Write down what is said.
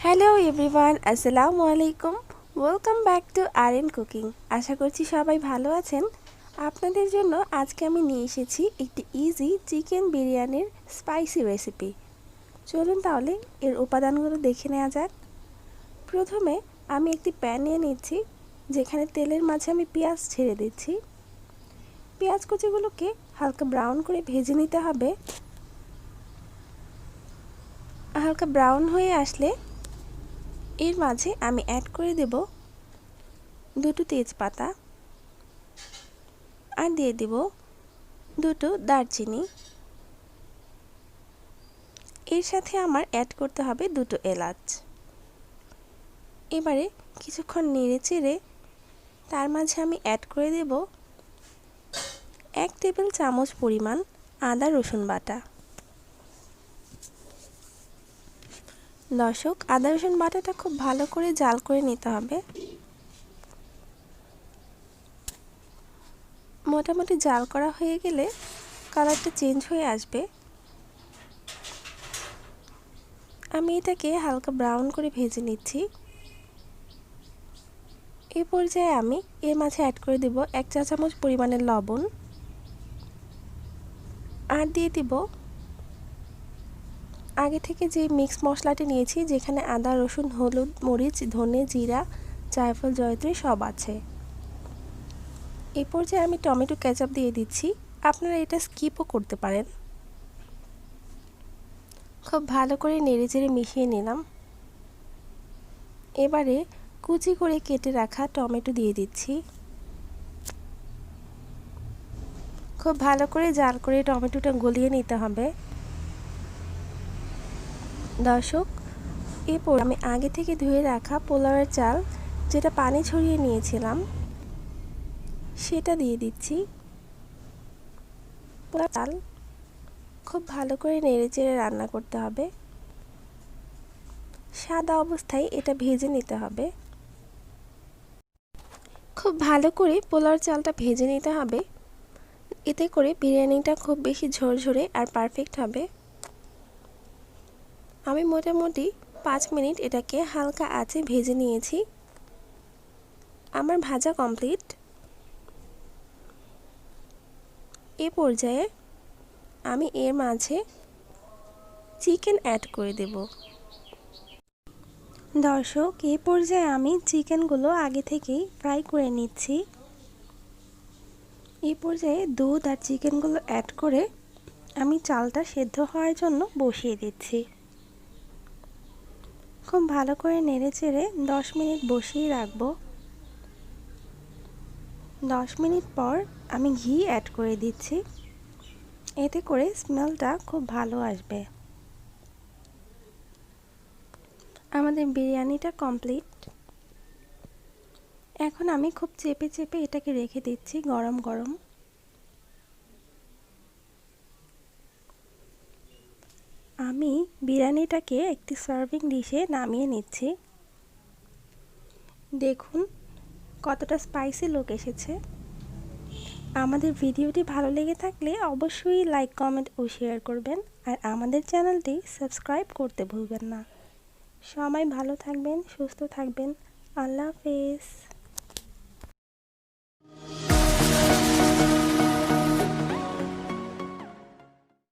Hello everyone, আসসালামু আলাইকুম। Welcome back to RN cooking. আশা করছি সবাই ভালো আছেন। আপনাদের জন্য আজকে আমি নিয়ে এসেছি একটি ইজি চিকেন বিরিয়ানির স্পাইসি রেসিপি। চলুন তাহলে এর উপাদানগুলো দেখে নেওয়া যাক। প্রথমে আমি একটি প্যান নিয়ে নিচ্ছি, যেখানে তেলের মাঝে আমি পেঁয়াজ ছেড়ে দিচ্ছি। পেঁয়াজ কুচিগুলোকে হালকা ব্রাউন করে ভেজে নিতে হবে। হালকা ব্রাউন হয়ে আসলে এর মাঝে আমি অ্যাড করে দেব দুটো তেজপাতা আর দিয়ে দেব দুটো দারচিনি। এর সাথে আমার অ্যাড করতে হবে দুটো এলাচ। এবারে কিছুক্ষণ নেড়ে চেড়ে তার মাঝে আমি অ্যাড করে দেব 1 টেবিল চামচ পরিমাণ আদা রসুন বাটা। দর্শক, আদা রসুন বাটাটা খুব ভালো করে জাল করে নিতে হবে। মোটামুটি জাল করা হয়ে গেলে কালারটা চেঞ্জ হয়ে আসবে। আমি এটাকে হালকা ব্রাউন করে ভেজে নিচ্ছি। এই পর্যায়ে আমি এর মাঝে অ্যাড করে দেব 1 চা চামচ পরিমাণের লবণ আর দিয়ে দিব আগে থেকে যে মিক্স মশলাটি নিয়েছি, যেখানে আদা রসুন হলুদ মরিচ ধনে জিরা জায়ফল জয়ত্রী সব আছে। এই পর্যায়ে আমি টমেটো কেচাপ দিয়ে দিচ্ছি। আপনারা এটা স্কিপও করতে পারেন। খুব ভালো করে নেড়েচেড়ে মিশিয়ে নিলাম। এবারে কুচি করে কেটে রাখা টমেটো দিয়ে দিচ্ছি। খুব ভালো করে জাল করে টমেটোটা গলিয়ে নিতে হবে। দর্শক, এরপর আমি আগে থেকে ধুয়ে রাখা পোলাওয়ের চাল, যেটা পানি ছড়িয়ে নিয়েছিলাম, সেটা দিয়ে দিচ্ছি। পোলাও চাল খুব ভালো করে নেড়েচেড়ে রান্না করতে হবে। সাদা অবস্থায় এটা ভেজে নিতে হবে। খুব ভালো করে পোলাওর চালটা ভেজে নিতে হবে। এতে করে বিরিয়ানিটা খুব বেশি ঝরঝরে আর পারফেক্ট হবে। আমি মোটামুটি 5 মিনিট এটাকে হালকা আঁচে ভেজে নিয়েছি। আমার ভাজা কমপ্লিট। এ পর্যায়ে আমি এর মাঝে চিকেন অ্যাড করে দেব। দর্শক, এই পর্যায়ে আমি চিকেনগুলো আগে থেকেই ফ্রাই করে নিচ্ছি। এই পর্যায়ে দুধ আর চিকেনগুলো অ্যাড করে আমি চালটা সেদ্ধ হওয়ার জন্য বসিয়ে দিচ্ছি। খুব ভালো করে নেড়েচেড়ে 10 মিনিট বসিয়ে রাখবো। 10 মিনিট পর আমি ঘি অ্যাড করে দিচ্ছি। এতে করে স্মেলটা খুব ভালো আসবে। আমাদের বিরিয়ানিটা কমপ্লিট। এখন আমি খুব চেপে চেপে এটাকে রেখে দিচ্ছি গরম গরম। আমি বিরিয়ানিটাকে একটি সার্ভিং ডিশে নামিয়ে নিচ্ছি। দেখুন কতটা স্পাইসি লুক এসেছে। আমাদের ভিডিওটি ভালো লেগে থাকলে অবশ্যই লাইক কমেন্ট ও শেয়ার করবেন, আর আমাদের চ্যানেলটি সাবস্ক্রাইব করতে ভুলবেন না। সবাই ভালো থাকবেন, সুস্থ থাকবেন। আল্লাহ হাফেজ।